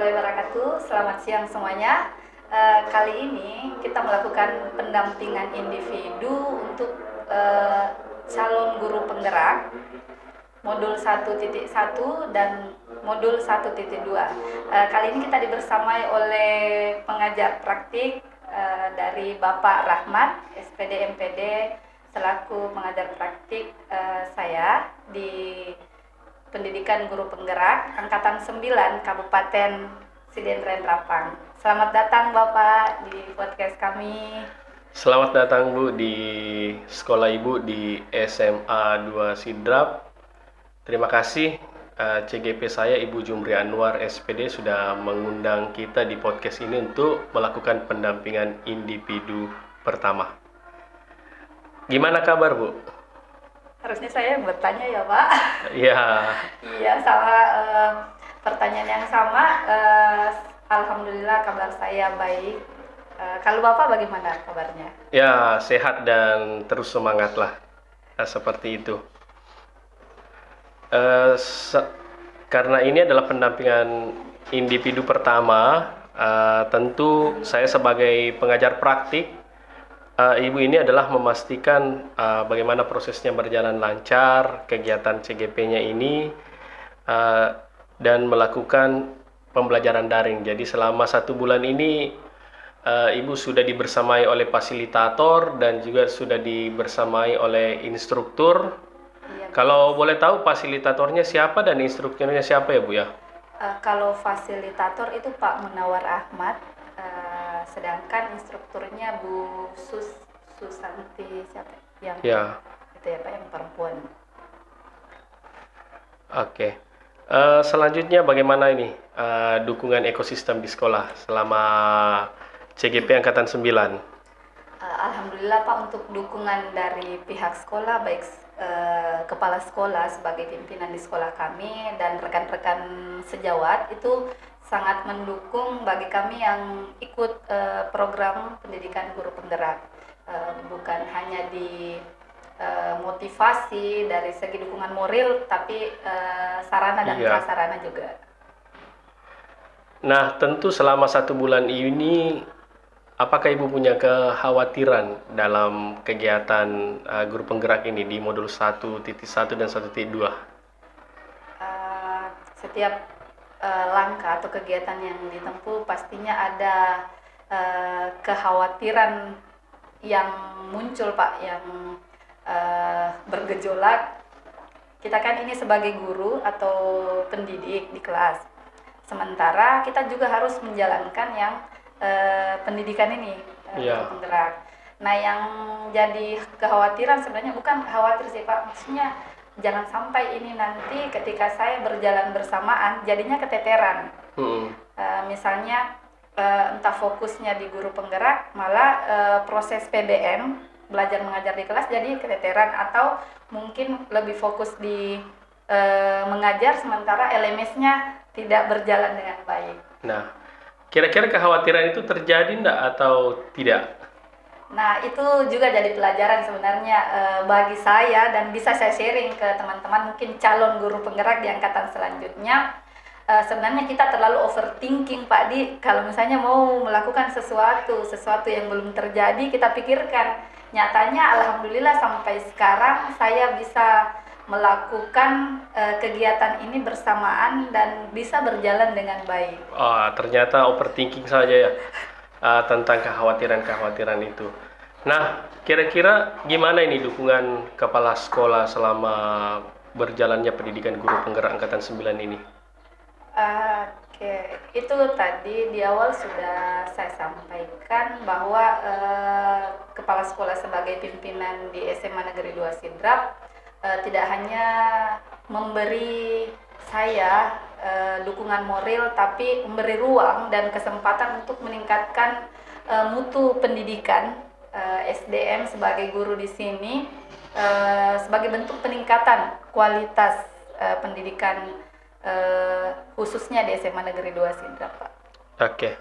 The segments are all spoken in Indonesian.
warahmatullahi wabarakatuh. Selamat siang semuanya. Kali ini kita melakukan pendampingan individu untuk calon guru penggerak modul 1.1 dan modul 1.2. Kali ini kita dibersamai oleh pengajar praktik dari Bapak Rahmat, SPD MPD, selaku pengajar praktik saya di Pendidikan Guru Penggerak Angkatan 9 Kabupaten Sidendren Rapang. Selamat datang Bapak di podcast kami. Selamat datang Bu di sekolah Ibu di SMA 2 Sidrap. Terima kasih CGP saya Ibu Jumri Anwar SPD sudah mengundang kita di podcast ini untuk melakukan pendampingan individu pertama. Gimana kabar Bu? Harusnya saya bertanya ya Pak. Iya. Iya, sama pertanyaan yang sama. Alhamdulillah kabar saya baik. Kalau Bapak bagaimana kabarnya? Ya, sehat dan terus semangatlah. Seperti itu. Karena ini adalah pendampingan individu pertama, tentu saya sebagai pengajar praktik, Ibu ini adalah memastikan bagaimana prosesnya berjalan lancar, kegiatan CGP-nya ini, dan melakukan pembelajaran daring. Jadi selama 1 bulan ini, Ibu sudah dibersamai oleh fasilitator dan juga sudah dibersamai oleh instruktur. Iya, Kalau boleh tahu fasilitatornya siapa dan instrukturnya siapa ya Bu ya? kalau fasilitator itu Pak Munawar Ahmad, sedangkan instrukturnya Bu Susanti siapa yang Ya, itu ya Pak, yang perempuan. oke. Selanjutnya bagaimana ini dukungan ekosistem di sekolah selama CGP Angkatan 9? Alhamdulillah Pak, untuk dukungan dari pihak sekolah, baik kepala sekolah sebagai pimpinan di sekolah kami dan rekan-rekan sejawat itu sangat mendukung bagi kami yang ikut program pendidikan guru penggerak. Bukan hanya di motivasi dari segi dukungan moral, tapi sarana dan Iya. prasarana juga. Nah, tentu selama 1 bulan ini, apakah Ibu punya kekhawatiran dalam kegiatan guru penggerak ini di modul 1.1 dan 1.2? Setiap langkah atau kegiatan yang ditempuh pastinya ada kekhawatiran yang muncul Pak, yang bergejolak. Kita kan ini sebagai guru atau pendidik di kelas, sementara kita juga harus menjalankan yang pendidikan ini, Iya. guru penggerak. Nah, yang jadi kekhawatiran sebenarnya bukan khawatir sih Pak, maksudnya jangan sampai ini nanti ketika saya berjalan bersamaan jadinya keteteran. Misalnya entah fokusnya di guru penggerak, malah proses PBM, belajar mengajar di kelas jadi keteteran, atau mungkin lebih fokus di mengajar sementara LMS-nya tidak berjalan dengan baik. Nah, kira-kira kekhawatiran itu terjadi enggak atau tidak? Nah, itu juga jadi pelajaran sebenarnya bagi saya, dan bisa saya sharing ke teman-teman mungkin calon guru penggerak di angkatan selanjutnya. Sebenarnya kita terlalu overthinking Pak Di, kalau misalnya mau melakukan sesuatu yang belum terjadi kita pikirkan. Nyatanya alhamdulillah sampai sekarang saya bisa melakukan kegiatan ini bersamaan dan bisa berjalan dengan baik. Ternyata overthinking saja ya tentang kekhawatiran-kekhawatiran itu. Nah, kira-kira gimana ini dukungan kepala sekolah selama berjalannya pendidikan guru penggerak Angkatan 9 ini? Oke, itu tadi di awal sudah saya sampaikan bahwa kepala sekolah sebagai pimpinan di SMA Negeri 2 Sidrap tidak hanya memberi saya dukungan moral, tapi memberi ruang dan kesempatan untuk meningkatkan mutu pendidikan SDM sebagai guru di sini, sebagai bentuk peningkatan kualitas pendidikan khususnya di SMA Negeri 2 Sidrap Pak. Oke.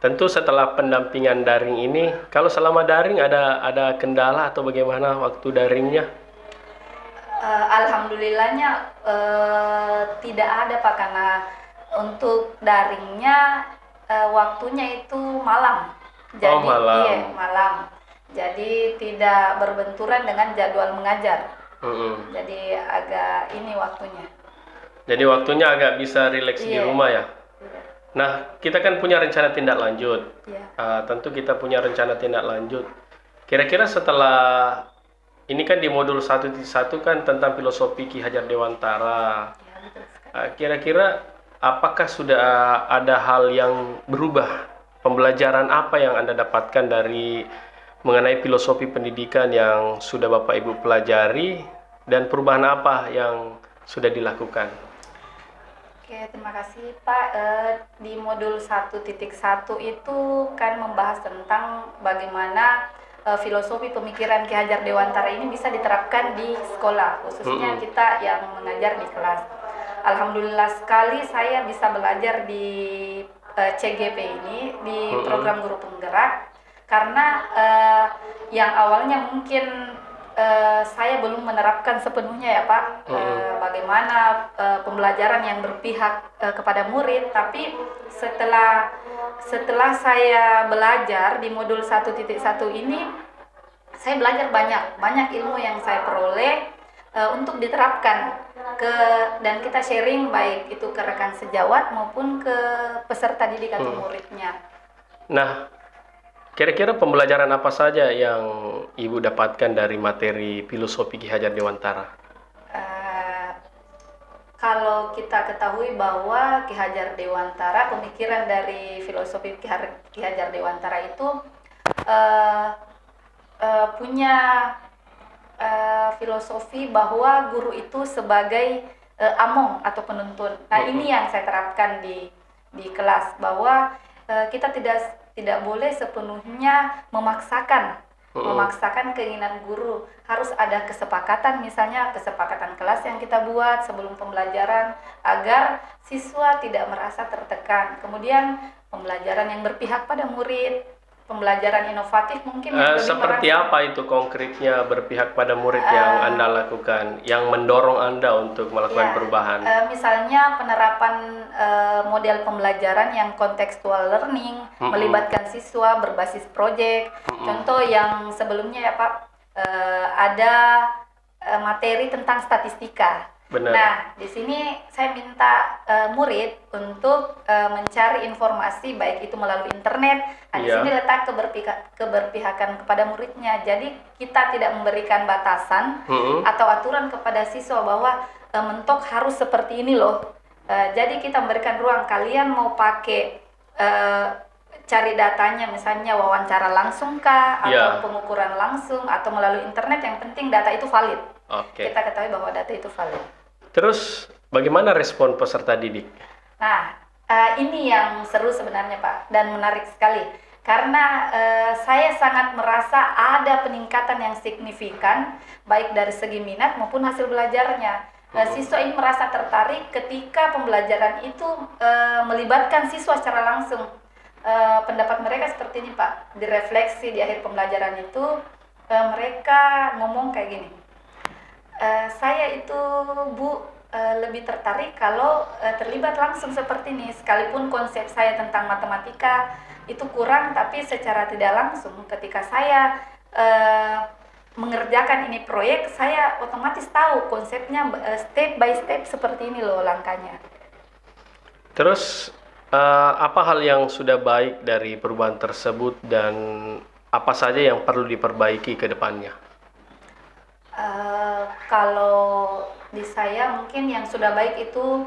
Tentu setelah pendampingan daring ini, kalau selama daring ada kendala atau bagaimana waktu daringnya? Alhamdulillahnya tidak ada Pak, karena Untuk daringnya waktunya itu malam. Jadi malam. iya, malam. Jadi tidak berbenturan dengan jadwal mengajar. Jadi agak ini waktunya. Jadi waktunya agak bisa rileks di Iya. rumah ya. Iya. Nah, kita kan punya rencana tindak lanjut. Iya. Tentu kita punya rencana tindak lanjut. Kira-kira setelah ini kan di modul 1.1 kan tentang filosofi Ki Hajar Dewantara. Iya, betul sekali. Kira-kira apakah sudah ada hal yang berubah? Pembelajaran apa yang Anda dapatkan dari mengenai filosofi pendidikan yang sudah Bapak Ibu pelajari dan perubahan apa yang sudah dilakukan? Oke, terima kasih Pak. Di modul 1.1 itu kan membahas tentang bagaimana filosofi pemikiran Ki Hajar Dewantara ini bisa diterapkan di sekolah, khususnya kita yang mengajar di kelas. Alhamdulillah sekali saya bisa belajar di CGP ini, di program guru penggerak, karena yang awalnya mungkin saya belum menerapkan sepenuhnya ya Pak, bagaimana pembelajaran yang berpihak kepada murid. Tapi setelah saya belajar di modul 1.1 ini, saya belajar banyak ilmu yang saya peroleh untuk diterapkan dan kita sharing baik itu ke rekan sejawat maupun ke peserta didik atau muridnya. Nah, kira-kira pembelajaran apa saja yang Ibu dapatkan dari materi filosofi Ki Hajar Dewantara? Kalau kita ketahui bahwa Ki Hajar Dewantara, pemikiran dari filosofi Ki Hajar Dewantara itu punya filosofi bahwa guru itu sebagai among atau penuntun. Nah, ini yang saya terapkan di kelas, bahwa kita tidak boleh sepenuhnya memaksakan keinginan guru. Harus ada kesepakatan, misalnya kesepakatan kelas yang kita buat sebelum pembelajaran agar siswa tidak merasa tertekan. Kemudian pembelajaran yang berpihak pada murid, pembelajaran inovatif mungkin yang lebih seperti apa itu konkretnya berpihak pada murid yang Anda lakukan, yang mendorong Anda untuk melakukan perubahan? Misalnya penerapan model pembelajaran yang contextual learning, melibatkan siswa berbasis proyek. Contoh yang sebelumnya ya Pak, ada materi tentang statistika. Benar. Nah, di sini saya minta murid untuk mencari informasi baik itu melalui internet. Nah, di sini letak keberpihakan kepada muridnya. Jadi kita tidak memberikan batasan atau aturan kepada siswa bahwa mentok harus seperti ini loh. Jadi kita memberikan ruang, kalian mau pakai cari datanya misalnya wawancara langsung kah, atau pengukuran langsung, atau melalui internet, yang penting data itu valid. Kita ketahui bahwa data itu valid. Terus bagaimana respon peserta didik? Nah, ini yang seru sebenarnya Pak, dan menarik sekali. Karena saya sangat merasa ada peningkatan yang signifikan, baik dari segi minat maupun hasil belajarnya. Siswa ini merasa tertarik ketika pembelajaran itu melibatkan siswa secara langsung. Pendapat mereka seperti ini Pak, direfleksi di akhir pembelajaran itu, mereka ngomong kayak gini. Saya itu Bu lebih tertarik kalau terlibat langsung seperti ini, sekalipun konsep saya tentang matematika itu kurang, tapi secara tidak langsung ketika saya mengerjakan ini proyek, saya otomatis tahu konsepnya step by step seperti ini loh langkahnya. Terus apa hal yang sudah baik dari perubahan tersebut dan apa saja yang perlu diperbaiki ke depannya? Kalau di saya mungkin yang sudah baik itu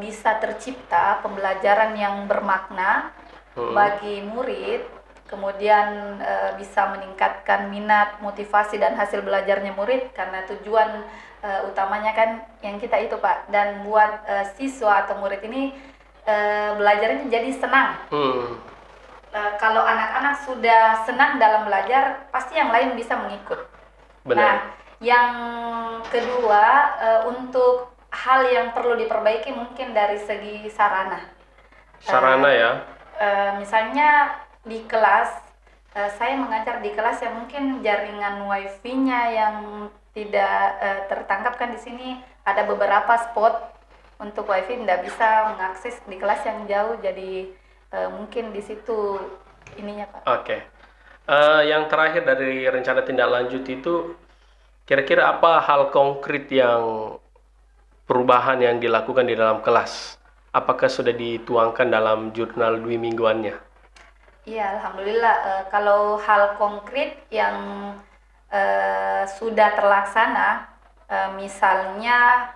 bisa tercipta pembelajaran yang bermakna bagi murid, kemudian bisa meningkatkan minat, motivasi, dan hasil belajarnya murid, karena tujuan utamanya kan yang kita itu Pak, dan buat siswa atau murid ini belajarnya jadi senang. Kalau anak-anak sudah senang dalam belajar, pasti yang lain bisa mengikut. Benar. Nah, yang kedua, untuk hal yang perlu diperbaiki mungkin dari segi sarana. Sarana ya. Misalnya di kelas, saya mengajar di kelas yang mungkin jaringan wifi-nya yang tidak tertangkap kan. Di sini ada beberapa spot untuk wifi tidak bisa mengakses di kelas yang jauh, jadi mungkin di situ ininya Pak. Oke. Yang terakhir dari rencana tindak lanjut itu, kira-kira apa hal konkret yang perubahan yang dilakukan di dalam kelas? Apakah sudah dituangkan dalam jurnal 2 mingguannya? Iya, alhamdulillah. Kalau hal konkret yang sudah terlaksana, misalnya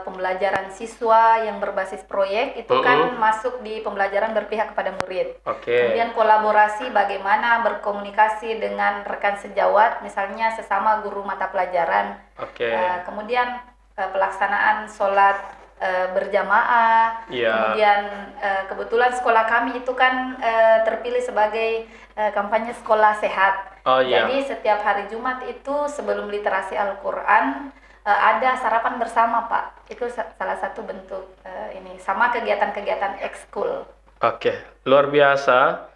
pembelajaran siswa yang berbasis proyek itu kan masuk di pembelajaran berpihak kepada murid. Kemudian kolaborasi, bagaimana berkomunikasi dengan rekan sejawat, misalnya sesama guru mata pelajaran. Kemudian pelaksanaan sholat berjamaah. Kemudian kebetulan sekolah kami itu kan terpilih sebagai kampanye sekolah sehat. Jadi setiap hari Jumat itu sebelum literasi Al-Quran ada sarapan bersama Pak. Itu salah satu bentuk ini, sama kegiatan-kegiatan ekskul. Luar biasa.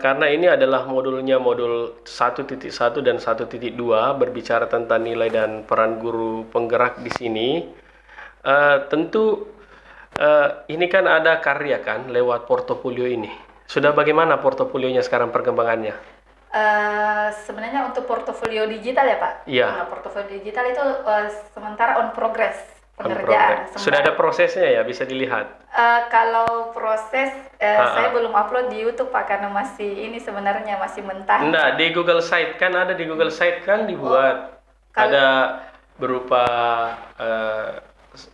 Karena ini adalah modulnya modul 1.1 dan 1.2 berbicara tentang nilai dan peran guru penggerak di sini. Tentu ini kan ada karya kan lewat portofolio ini. Sudah bagaimana portofolionya sekarang perkembangannya? Sebenarnya untuk portofolio digital ya Pak. Nah, portofolio digital itu sementara on progress pengerjaan. Sudah ada prosesnya ya, bisa dilihat. Kalau proses saya belum upload di YouTube Pak, karena masih ini sebenarnya masih mentah. Enggak, di Google Site kan ada, di Google Site kan dibuat. Ada berupa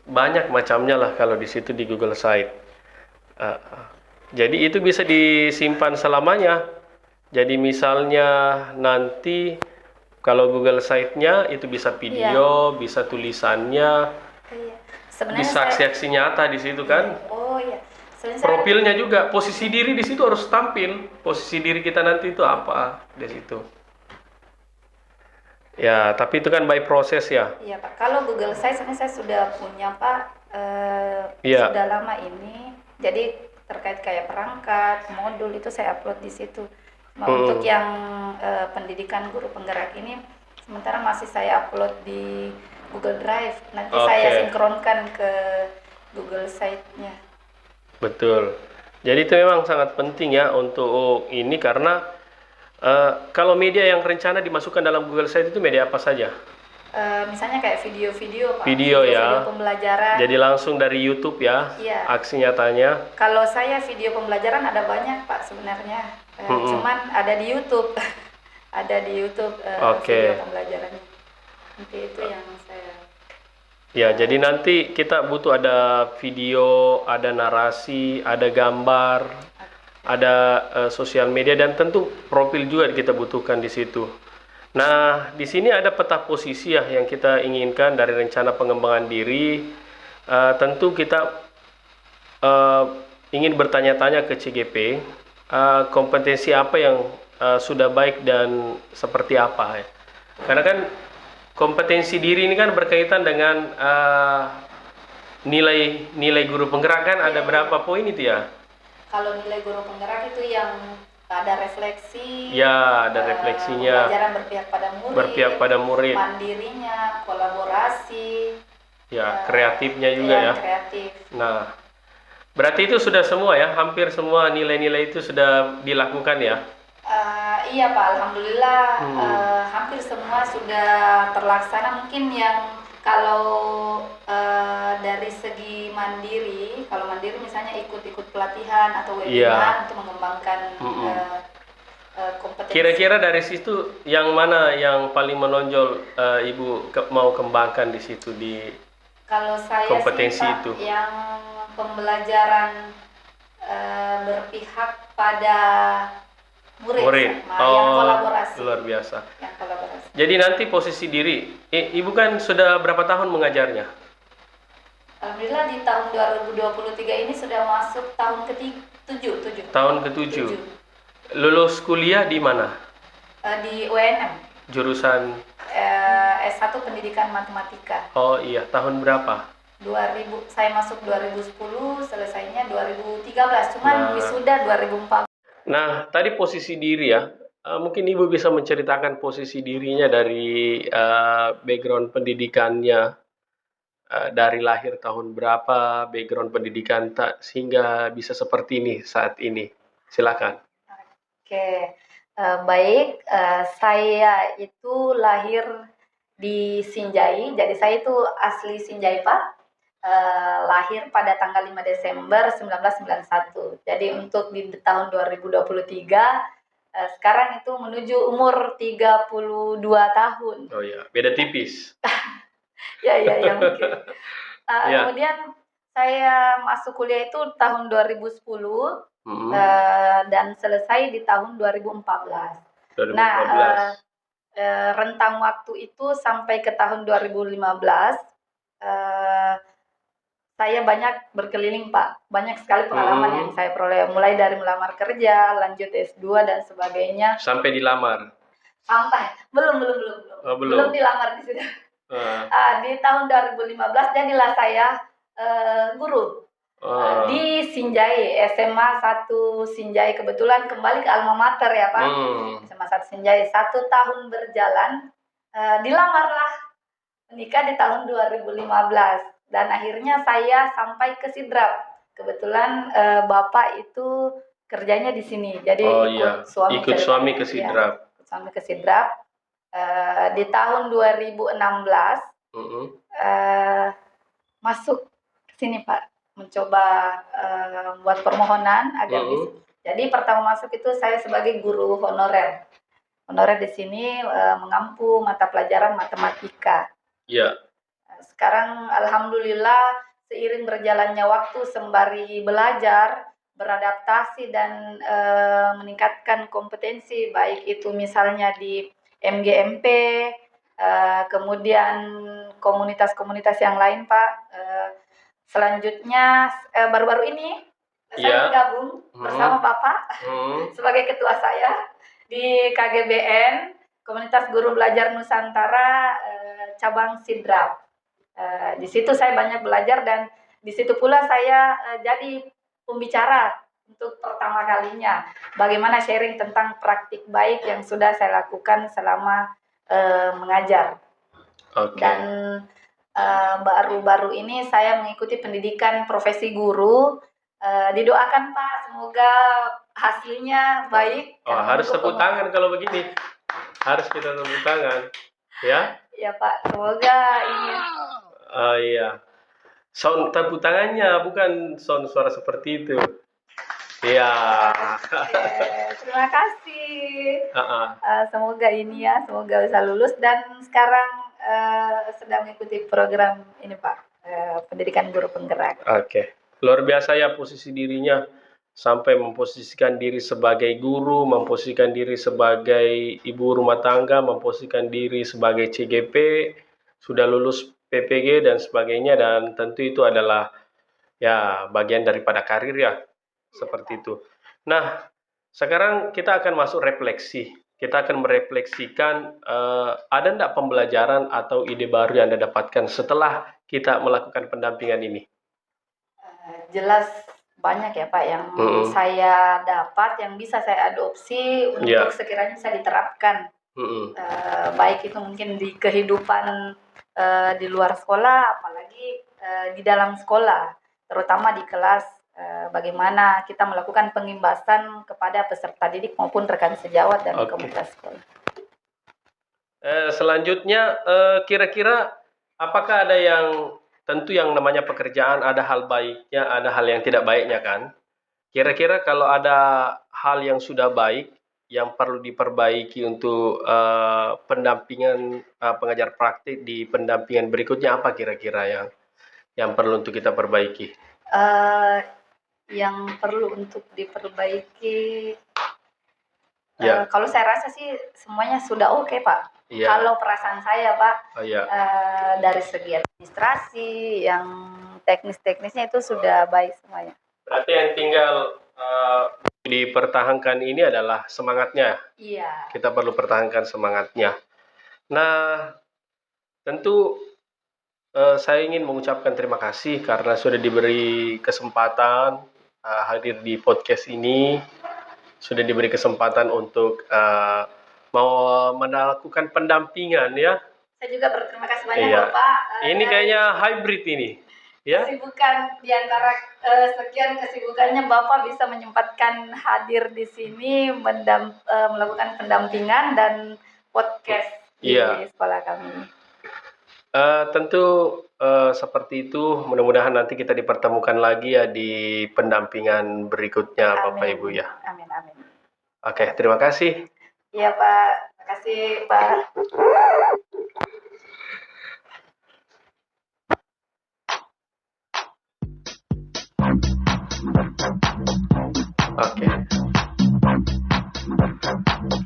banyak macamnya lah kalau di situ di Google Site. Jadi itu bisa disimpan selamanya. Jadi misalnya nanti kalau Google Site-nya itu bisa video, bisa tulisannya, bisa aksi-aksi nyata di situ kan. Profilnya juga, posisi diri di situ harus tampil. Posisi diri kita nanti itu apa di situ. Ya, tapi itu kan by proses ya. Iya Pak. Kalau Google Site sebenarnya saya sudah punya Pak, sudah lama ini. Jadi terkait kayak perangkat, modul itu saya upload di situ. Untuk yang pendidikan guru penggerak ini sementara masih saya upload di Google Drive. Nanti saya sinkronkan ke Google Site-nya. Betul. Jadi itu memang sangat penting ya untuk ini, karena kalau media yang rencana dimasukkan dalam Google Site itu media apa saja? Misalnya kayak video-video Pak. Video ya. Video pembelajaran. Jadi langsung dari YouTube ya. Aksi nyatanya. Kalau saya video pembelajaran ada banyak Pak sebenarnya. Cuman ada di YouTube. Ada di YouTube video pembelajarannya. Nanti itu yang saya. Ya, jadi nanti kita butuh ada video, ada narasi, ada gambar, ada sosial media, dan tentu profil juga kita butuhkan di situ. Nah, di sini ada peta posisi ya yang kita inginkan dari rencana pengembangan diri. Tentu kita ingin bertanya-tanya ke CGP, kompetensi apa yang sudah baik dan seperti apa ya. Karena kan kompetensi diri ini kan berkaitan dengan nilai guru penggerak kan, ada berapa poin itu ya? Kalau nilai guru penggerak itu yang ada refleksi, ada refleksinya, pembelajaran berpihak pada murid, mandirinya, kolaborasi, kreatifnya juga ya. Kreatif. Nah, berarti itu sudah semua ya, hampir semua nilai-nilai itu sudah dilakukan ya? Iya Pak, alhamdulillah hampir semua sudah terlaksana. Mungkin yang kalau dari segi mandiri, kalau mandiri misalnya ikut-ikut pelatihan atau webinar untuk mengembangkan kompetensi. Kira-kira dari situ yang mana yang paling menonjol Ibu mau kembangkan di situ di kalau saya kompetensi sih, Pak, itu? Yang pembelajaran berpihak pada murid. Yang kolaborasi. Luar biasa. Yang kolaborasi. Jadi nanti posisi diri, Ibu kan sudah berapa tahun mengajarnya? Alhamdulillah di tahun 2023 ini sudah masuk tahun ke-7. Tahun ke-7. Lulus kuliah di mana? Di UNM. Jurusan? S1 Pendidikan Matematika. Oh iya, tahun berapa? 2000, saya masuk 2010, selesainya 2013, cuman wisuda 2014. Nah, tadi posisi diri ya, mungkin Ibu bisa menceritakan posisi dirinya dari background pendidikannya, dari lahir tahun berapa, background pendidikan sehingga bisa seperti ini saat ini. Silakan. Oke, baik. Saya itu lahir di Sinjai, jadi saya itu asli Sinjai Pak. Lahir pada tanggal 5 Desember 1991. Jadi untuk di tahun 2023, sekarang itu menuju umur 32 tahun. Oh ya, beda tipis. Ya mungkin. Ya. Kemudian saya masuk kuliah itu tahun 2010 dan selesai di tahun 2014. 2014. Nah, rentang waktu itu sampai ke tahun 2015, saya banyak berkeliling Pak, banyak sekali pengalaman yang saya peroleh, mulai dari melamar kerja, lanjut S2 dan sebagainya. Sampai dilamar? Belum dilamar di situ. Di tahun 2015 jadilah saya guru di Sinjai, SMA 1 Sinjai. Kebetulan kembali ke alma mater ya Pak. SMA 1 Sinjai, 1 tahun berjalan, dilamarlah, menikah di tahun 2015. Dan akhirnya saya sampai ke Sidrap. Kebetulan Bapak itu kerjanya di sini, jadi ikut suami ke Sidrap. Di tahun 2016 masuk ke sini Pak, mencoba buat permohonan agar bisa. Jadi pertama masuk itu saya sebagai guru honorer. Honorer di sini mengampu mata pelajaran matematika. Iya. Sekarang alhamdulillah seiring berjalannya waktu sembari belajar, beradaptasi dan meningkatkan kompetensi, baik itu misalnya di MGMP, kemudian komunitas-komunitas yang lain Pak. Selanjutnya baru-baru ini saya bergabung bersama Bapak sebagai ketua saya di KGBN, Komunitas Guru Belajar Nusantara cabang Sidrap. Di situ saya banyak belajar dan di situ pula saya jadi pembicara untuk pertama kalinya. Bagaimana sharing tentang praktik baik yang sudah saya lakukan selama mengajar. Dan baru-baru ini saya mengikuti pendidikan profesi guru. Didoakan Pak, semoga hasilnya baik. Harus tepuk tangan kalau begini. Harus kita tepuk tangan. Ya? Ya Pak, semoga ini. Iya. Sound tepuk tangannya, bukan sound suara seperti itu. Iya. Terima kasih. Semoga ini ya, semoga bisa lulus. Dan sekarang sedang mengikuti program ini Pak, pendidikan guru penggerak. Oke. Luar biasa ya posisi dirinya, sampai memposisikan diri sebagai guru, memposisikan diri sebagai ibu rumah tangga, memposisikan diri sebagai CGP, sudah lulus PPG dan sebagainya, dan tentu itu adalah ya bagian daripada karir ya, seperti itu. Nah, sekarang kita akan masuk refleksi. Kita akan merefleksikan ada enggak pembelajaran atau ide baru yang Anda dapatkan setelah kita melakukan pendampingan ini? Jelas banyak ya Pak yang saya dapat, yang bisa saya adopsi untuk sekiranya bisa diterapkan. Baik itu mungkin di kehidupan di luar sekolah, apalagi di dalam sekolah, terutama di kelas, bagaimana kita melakukan pengimbasan kepada peserta didik maupun rekan sejawat dan komunitas sekolah. Selanjutnya, kira-kira apakah ada yang, tentu yang namanya pekerjaan ada hal baiknya, ada hal yang tidak baiknya kan? Kira-kira kalau ada hal yang sudah baik, yang perlu diperbaiki untuk pendampingan pengajar praktik di pendampingan berikutnya, apa kira-kira yang perlu untuk kita perbaiki? Yang perlu untuk diperbaiki, kalau saya rasa sih semuanya sudah oke Pak. Kalau perasaan saya Pak, dari segi administrasi, yang teknis-teknisnya itu sudah baik semuanya. Berarti yang tinggal dipertahankan ini adalah semangatnya. Iya. Kita perlu pertahankan semangatnya. Nah, tentu saya ingin mengucapkan terima kasih karena sudah diberi kesempatan hadir di podcast ini, sudah diberi kesempatan untuk mau melakukan pendampingan ya. Saya juga berterima kasih banyak Iya. Bapak. Ini kayaknya hybrid ini, ya. Kesibukan di antara sekian kesibukannya Bapak bisa menyempatkan hadir di sini melakukan pendampingan dan podcast di Iya. sekolah kami. Tentu seperti itu. Mudah-mudahan nanti kita dipertemukan lagi ya di pendampingan berikutnya, Bapak Amin. Ibu ya. Amin, amin. Oke, terima kasih. Iya Pak, terima kasih Pak. Oke.